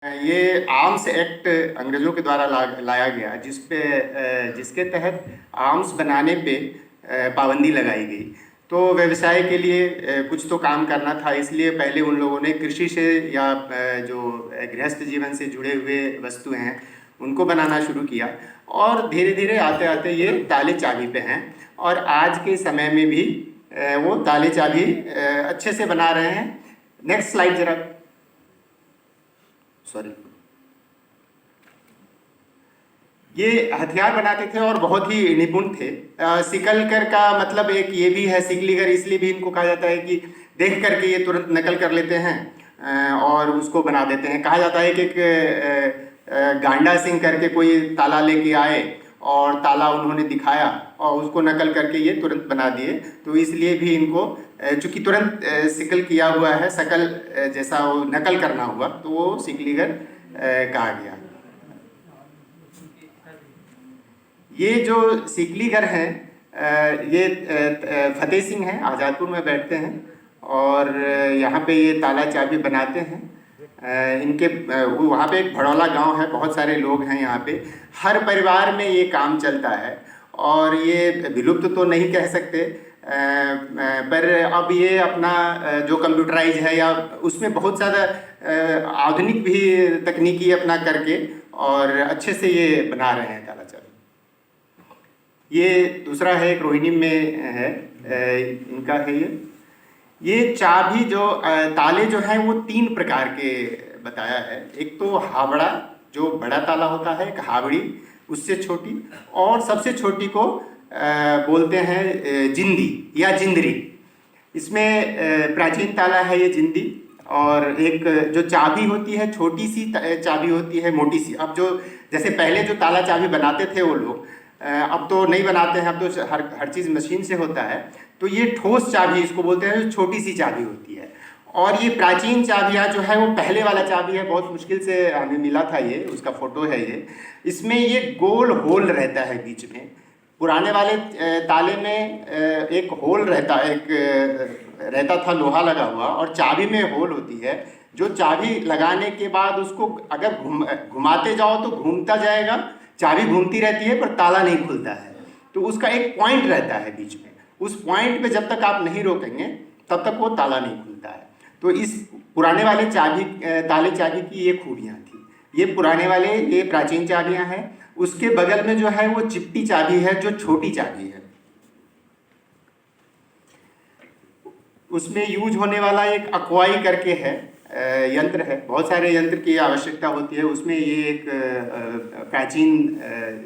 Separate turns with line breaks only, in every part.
ये arms act अंग्रेज़ों के द्वारा लाया गया जिसके तहत आर्म्स बनाने पे पाबंदी लगाई गई। तो व्यवसाय के लिए कुछ तो काम करना था, इसलिए पहले उन लोगों ने कृषि से या जो गृहस्थ जीवन से जुड़े हुए वस्तुएं हैं उनको बनाना शुरू किया और धीरे धीरे आते आते ये ताले चाबी पे हैं और आज के समय में भी वो ताले चाबी अच्छे से बना रहे हैं। नेक्स्ट स्लाइड जरा, सॉरी। ये हथियार बनाते थे और बहुत ही निपुण थे। सिकलकर का मतलब एक ये भी है, सिकलीगर इसलिए भी इनको कहा जाता है कि देख करके ये तुरंत नकल कर लेते हैं और उसको बना देते हैं। कहा जाता है कि एक गांडा सिंह करके कोई ताला लेके आए और ताला उन्होंने दिखाया और उसको नकल करके ये तुरंत बना दिए। तो इसलिए भी इनको चूँकि तुरंत सिकल किया हुआ है, शकल जैसा वो नकल करना हुआ, तो वो सिकलीगर कहा गया। ये जो सिकलीगर हैं ये फतेह सिंह हैं, आज़ादपुर में बैठते हैं और यहाँ पे ये ताला चाबी बनाते हैं। इनके वहाँ पे एक भड़ौला गांव है, बहुत सारे लोग हैं यहाँ पे, हर परिवार में ये काम चलता है और ये विलुप्त तो नहीं कह सकते, पर अब ये अपना जो कंप्यूटराइज है या उसमें बहुत ज़्यादा आधुनिक भी तकनीकी अपना करके और अच्छे से ये बना रहे हैं ताला चाबी। ये दूसरा है, एक रोहिणी में है, इनका है ये चाबी जो ताले जो हैं वो 3 प्रकार के बताया है। एक तो हावड़ा जो बड़ा ताला होता है, एक हावड़ी उससे छोटी, और सबसे छोटी को बोलते हैं जिंदी या जिंदरी। इसमें प्राचीन ताला है ये जिंदी, और एक जो चाबी होती है छोटी सी चाबी होती है मोटी सी। अब जो जैसे पहले जो ताला चाबी बनाते थे वो लोग, अब तो नहीं बनाते हैं, अब तो हर चीज़ मशीन से होता है। तो ये ठोस चाबी इसको बोलते हैं, जो छोटी सी चाबी होती है। और ये प्राचीन चाबियाँ जो है वो पहले वाला चाबी है, बहुत मुश्किल से हमें मिला था ये, उसका फोटो है ये। इसमें ये गोल होल रहता है बीच में। पुराने वाले ताले में एक होल रहता, एक रहता था लोहा लगा हुआ, और चाबी में होल होती है, जो चाबी लगाने के बाद उसको अगर घुमाते जाओ तो घूमता जाएगा, चाबी घूमती रहती है पर ताला नहीं खुलता है। तो उसका एक पॉइंट रहता है बीच में, उस पॉइंट पे जब तक आप नहीं रोकेंगे तब तक वो ताला नहीं खुलता है। तो इस पुराने वाले ताले चाबी की ये खूबियाँ थी। ये पुराने वाले, ये प्राचीन चाबियाँ हैं। उसके बगल में जो है वो चिपटी चाबी है, जो छोटी चाबी है। उसमें यूज होने वाला एक अक्वाई करके है, यंत्र है। बहुत सारे यंत्र की आवश्यकता होती है, उसमें ये एक प्राचीन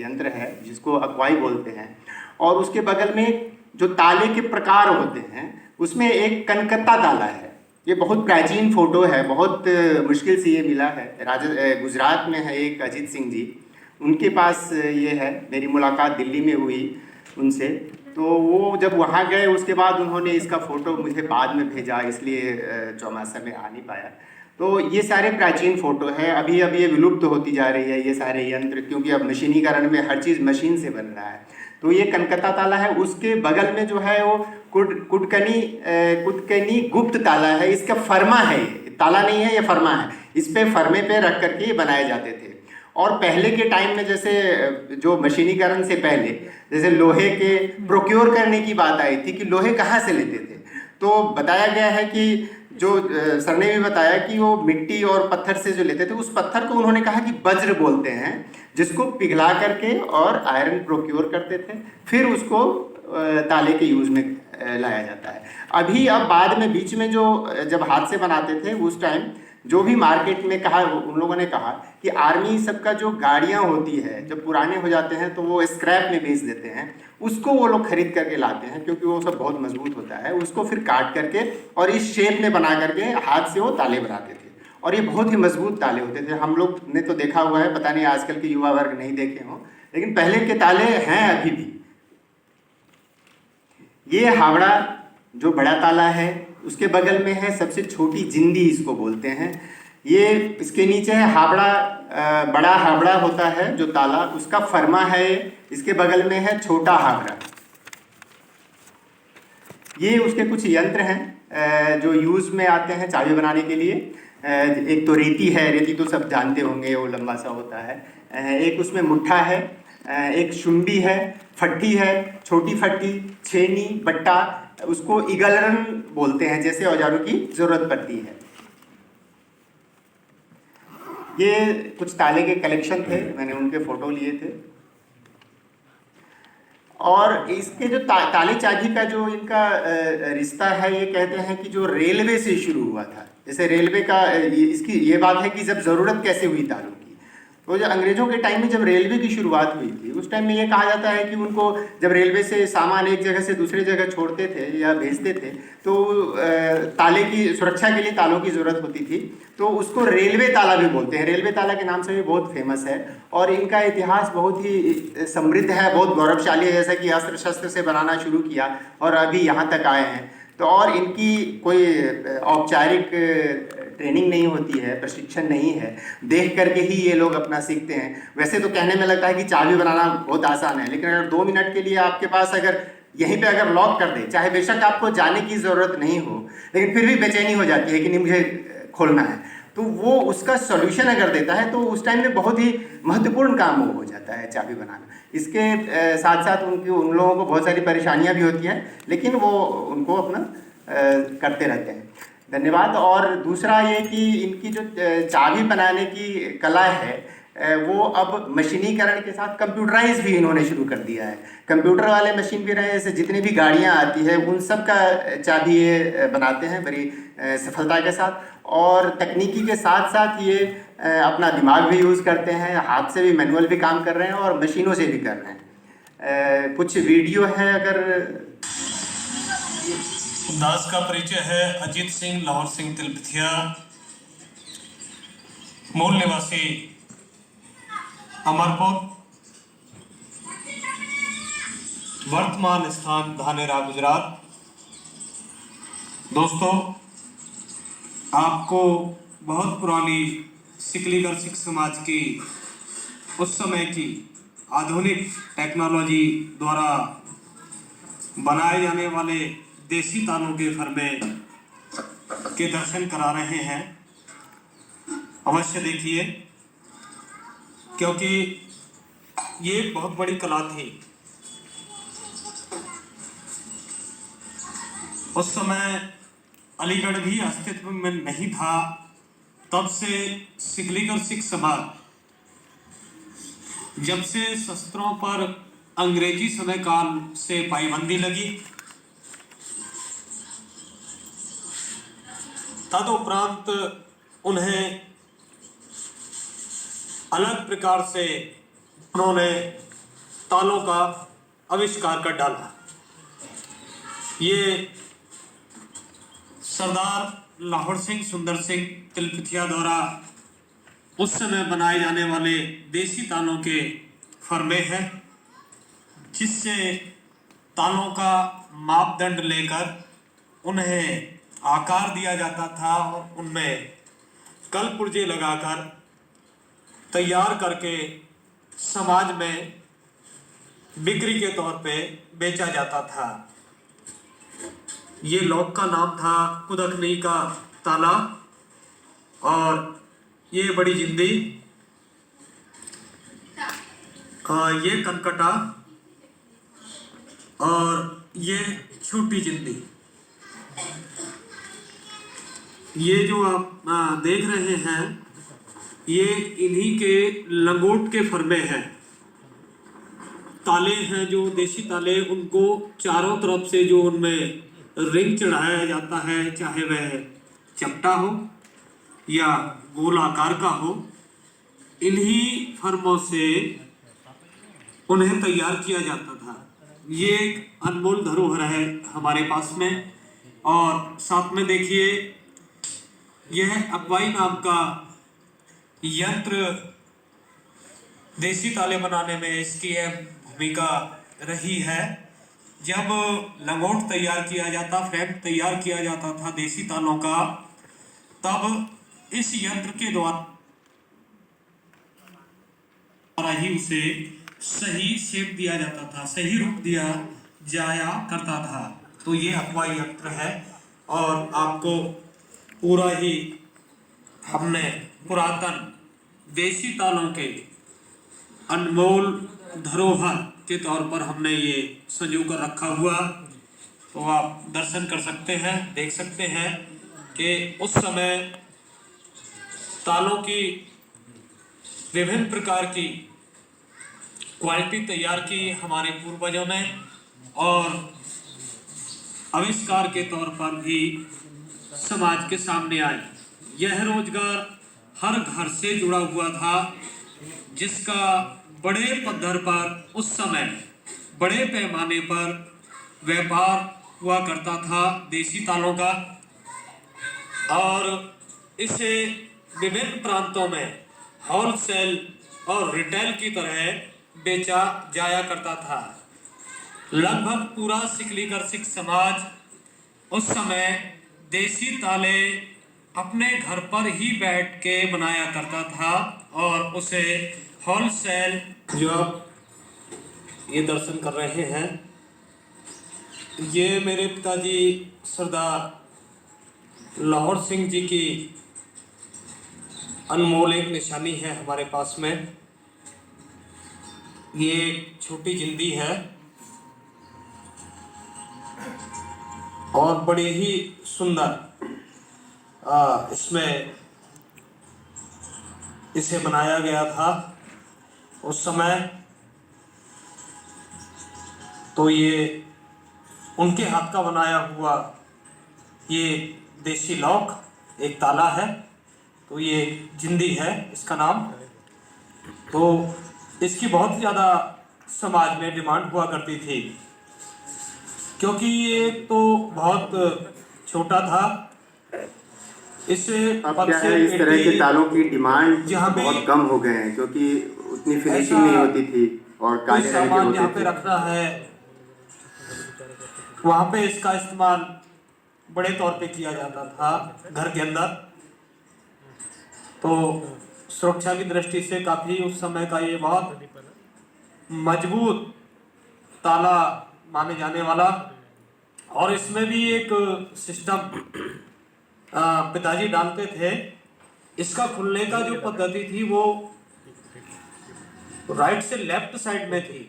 यंत्र है जिसको अक्वाई बोलते हैं। और उसके बगल में जो ताले के प्रकार होते हैं उसमें एक कनकत्ता ताला है। ये बहुत प्राचीन फोटो है, बहुत मुश्किल से ये मिला है। गुजरात में है एक अजीत सिंह जी, उनके पास ये है। मेरी मुलाकात दिल्ली में हुई उनसे, तो वो जब वहाँ गए उसके बाद उन्होंने इसका फ़ोटो मुझे बाद में भेजा, इसलिए चौमासा में आ नहीं पाया। तो ये सारे प्राचीन फ़ोटो हैं। अभी ये विलुप्त होती जा रही है ये सारे यंत्र, क्योंकि अब मशीनीकरण में हर चीज़ मशीन से बन रहा है। तो ये कनकत्ता ताला है। उसके बगल में जो है वो कुडकनी गुप्त ताला है। इसका फरमा है, ये ताला नहीं है, ये फरमा है। इस पे फर्मे पे रख करके ये बनाए जाते थे। और पहले के टाइम में जैसे जो मशीनीकरण से पहले जैसे लोहे के प्रोक्योर करने की बात आई थी कि लोहे कहाँ से लेते थे, तो बताया गया है कि जो सर ने भी बताया कि वो मिट्टी और पत्थर से जो लेते थे, उस पत्थर को उन्होंने कहा कि वज्र बोलते हैं, जिसको पिघला करके और आयरन प्रोक्योर करते थे, फिर उसको ताले के यूज में लाया जाता है। अभी अब बाद में बीच में जो जब हाथ से बनाते थे उस टाइम जो भी मार्केट में कहा, उन लोगों ने कहा कि आर्मी सबका जो गाड़ियाँ होती है जब पुराने हो जाते हैं तो वो स्क्रैप में बेच देते हैं, उसको वो लोग खरीद करके लाते हैं, क्योंकि वो सब बहुत मजबूत होता है। उसको फिर काट करके और इस शेप में बना करके हाथ से वो ताले बनाते थे, और ये बहुत ही मजबूत ताले होते थे। हम लोग ने तो देखा हुआ है, पता नहीं आजकल के युवा वर्ग नहीं देखे हों, लेकिन पहले के ताले हैं अभी भी। ये हावड़ा जो बड़ा ताला है, उसके बगल में है सबसे छोटी जिंदी, इसको बोलते हैं। ये इसके नीचे है हावड़ा, बड़ा हावड़ा होता है जो ताला, उसका फरमा है। इसके बगल में है छोटा हावड़ा। ये उसके कुछ यंत्र हैं जो यूज में आते हैं चाबी बनाने के लिए। एक तो रेती है, रेती तो सब जानते होंगे, वो लंबा सा होता है। एक उसमें मुट्ठा है, एक शुंडी है, फट्टी है, छोटी फट्टी, छेनी, बट्टा, उसको इगलरन बोलते हैं, जैसे औजारों की ज़रूरत पड़ती है। ये कुछ ताले के कलेक्शन थे, मैंने उनके फ़ोटो लिए थे। और इसके जो ताले चाबी का जो इनका रिश्ता है, ये कहते हैं कि जो रेलवे से शुरू हुआ था। जैसे रेलवे का इसकी ये बात है कि जब ज़रूरत कैसे हुई तालों की, तो जो अंग्रेज़ों के टाइम में जब रेलवे की शुरुआत हुई थी, उस टाइम में ये कहा जाता है कि उनको जब रेलवे से सामान एक जगह से दूसरी जगह छोड़ते थे या भेजते थे, तो ताले की सुरक्षा के लिए तालों की ज़रूरत होती थी, तो उसको रेलवे ताला भी बोलते हैं। रेलवे ताला के नाम से भी बहुत फेमस है, और इनका इतिहास बहुत ही समृद्ध है, बहुत गौरवशाली है। जैसा कि अस्त्र शस्त्र से बनाना शुरू किया और अभी यहाँ तक आए हैं। तो और इनकी कोई औपचारिक ट्रेनिंग नहीं होती है, प्रशिक्षण नहीं है, देख करके ही ये लोग अपना सीखते हैं। वैसे तो कहने में लगता है कि चाबी बनाना बहुत आसान है, लेकिन अगर 2 मिनट के लिए आपके पास अगर यहीं पे अगर लॉक कर दे, चाहे बेशक आपको जाने की ज़रूरत नहीं हो, लेकिन फिर भी बेचैनी हो जाती है कि नहीं मुझे खोलना है, तो वो उसका सॉल्यूशन अगर देता है, तो उस टाइम में बहुत ही महत्वपूर्ण काम वो हो जाता है चाबी बनाना। इसके साथ साथ उन लोगों को बहुत सारी परेशानियां भी होती हैं, लेकिन वो उनको अपना करते रहते हैं। धन्यवाद। और दूसरा ये कि इनकी जो चाबी बनाने की कला है, वो अब मशीनीकरण के साथ कंप्यूटराइज भी इन्होंने शुरू कर दिया है। कंप्यूटर वाले मशीन भी रहे, जैसे जितनी भी गाड़ियां आती है उन सब का चाबी ये बनाते हैं बड़ी सफलता के साथ। और तकनीकी के साथ साथ ये अपना दिमाग भी यूज़ करते हैं, हाथ से भी मैनुअल भी काम कर रहे हैं और मशीनों से भी कर रहे हैं। कुछ वीडियो है, अगर
दास का परिचय है। अजीत सिंह, लाहौर सिंह तिलपथिया, मूल निवासी अमरपुर, वर्तमान स्थान धानेरा, गुजरात। दोस्तों, आपको बहुत पुरानी सिकलीगढ़ सिख समाज की उस समय की आधुनिक टेक्नोलॉजी द्वारा बनाए जाने वाले देसी तालों के फरमे के दर्शन करा रहे हैं। अवश्य देखिए, क्योंकि ये बहुत बड़ी कला थी। उस समय अलीगढ़ भी अस्तित्व में नहीं था, तब से सिकलीगढ़ सिख समाज, जब से शस्त्रों पर अंग्रेजी समय काल से पाबंदी लगी, तदुपरांत उन्हें अलग प्रकार से उन्होंने तालों का आविष्कार कर डाला। ये सरदार लाहौर सिंह सुंदर सिंह तिलपथिया द्वारा उस समय बनाए जाने वाले देसी तालों के फरमे हैं, जिससे तालों का मापदंड लेकर उन्हें आकार दिया जाता था और उनमें कल पुर्जे लगाकर तैयार करके समाज में बिक्री के तौर पे बेचा जाता था। ये लॉक का नाम था कुदकनी का ताला, और ये बड़ी जिंदी, ये कनकटा, और ये छोटी जिंदी। ये जो आप देख रहे हैं, ये इन्हीं के लंगोट के फरमे हैं। ताले हैं जो देसी ताले, उनको चारों तरफ से जो उनमें रिंग चढ़ाया जाता है, चाहे वह चपटा हो या गोल आकार का हो, इन्हीं फर्मों से उन्हें तैयार किया जाता था। ये एक अनमोल धरोहर है हमारे पास में। और साथ में देखिए, यह अकवाई नाम का यंत्र देसी ताले बनाने में इसकी भूमिका रही है। जब लंगोट तैयार किया जाता, फ्रेम तैयार किया जाता था देसी तालों का, तब इस यंत्र के द्वारा ही उसे सही शेप दिया जाता था, सही रूप दिया जाया करता था। तो ये अकवाई यंत्र है, और आपको पूरा ही हमने पुरातन देसी तालों के अनमोल धरोहर के तौर पर हमने ये संजो कर रखा हुआ, तो आप दर्शन कर सकते हैं, देख सकते हैं कि उस समय तालों की विभिन्न प्रकार की क्वालिटी तैयार की हमारे पूर्वजों ने, और आविष्कार के तौर पर भी समाज के सामने आए। यह रोजगार हर घर से जुड़ा हुआ था, जिसका बड़े पद्धर पर उस समय बड़े पैमाने पर व्यापार हुआ करता था देसी तालों का, और इसे विभिन्न प्रांतों में होलसेल और रिटेल की तरह बेचा जाया करता था। लगभग पूरा सिकलीगर सिख समाज उस समय देसी ताले अपने घर पर ही बैठ के बनाया करता था, और उसे होलसेल, जो आप ये दर्शन कर रहे हैं, ये मेरे पिताजी सरदार लाहौर सिंह जी की अनमोल एक निशानी है हमारे पास में। ये एक छोटी जिंदी है और बड़ी ही सुंदर इसमें इसे बनाया गया था उस समय। तो ये उनके हाथ का बनाया हुआ ये देसी लॉक एक ताला है, तो ये जिंदी है इसका नाम। तो इसकी बहुत ज़्यादा समाज में डिमांड हुआ करती थी, क्योंकि ये तो बहुत छोटा था। इसे
अब क्या है, इस तरह के तालों की डिमांड बहुत कम हो गए हैं, क्योंकि उतनी फिनिशिंग नहीं होती थी और काले रंग के होते
यहाँ पे रखना है, वहाँ पे इसका इस्तेमाल बड़े तौर पे किया जाता था घर के अंदर। तो सुरक्षा की दृष्टि से काफ़ी उस समय का ये बहुत मजबूत ताला माने जाने वाला। और इसमें भी एक सिस्टम पिताजी डालते थे। इसका खुलने का जो पद्धति थी वो राइट से लेफ्ट साइड में थी।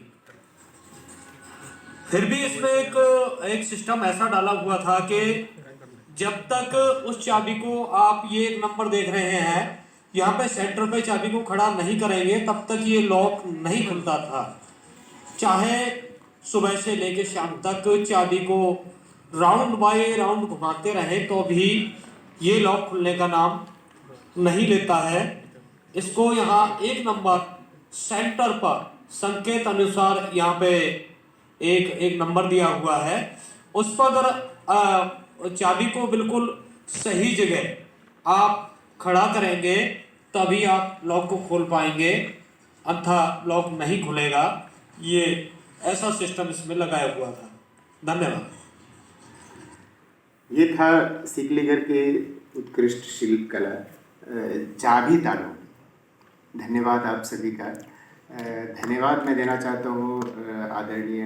फिर भी इसमें एक सिस्टम ऐसा डाला हुआ था कि जब तक उस चाबी को आप ये एक नंबर देख रहे हैं, यहाँ पे सेंटर पे चाबी को खड़ा नहीं करेंगे तब तक ये लॉक नहीं खुलता था। चाहे सुबह से लेकर शाम तक चाबी को राउंड बाय राउंड घुमाते रहे तो भी ये लॉक खुलने का नाम नहीं लेता है। इसको यहाँ एक नंबर सेंटर पर संकेत अनुसार यहाँ पे एक नंबर दिया हुआ है। उस पर अगर चाबी को बिल्कुल सही जगह आप खड़ा करेंगे तभी आप लॉक को खोल पाएंगे, अन्यथा लॉक नहीं खुलेगा। ये ऐसा सिस्टम इसमें लगाया हुआ था। धन्यवाद।
ये था सिकलीगर के उत्कृष्ट शिल्प कला चाबी तालों। धन्यवाद आप सभी का। धन्यवाद मैं देना चाहता हूँ आदरणीय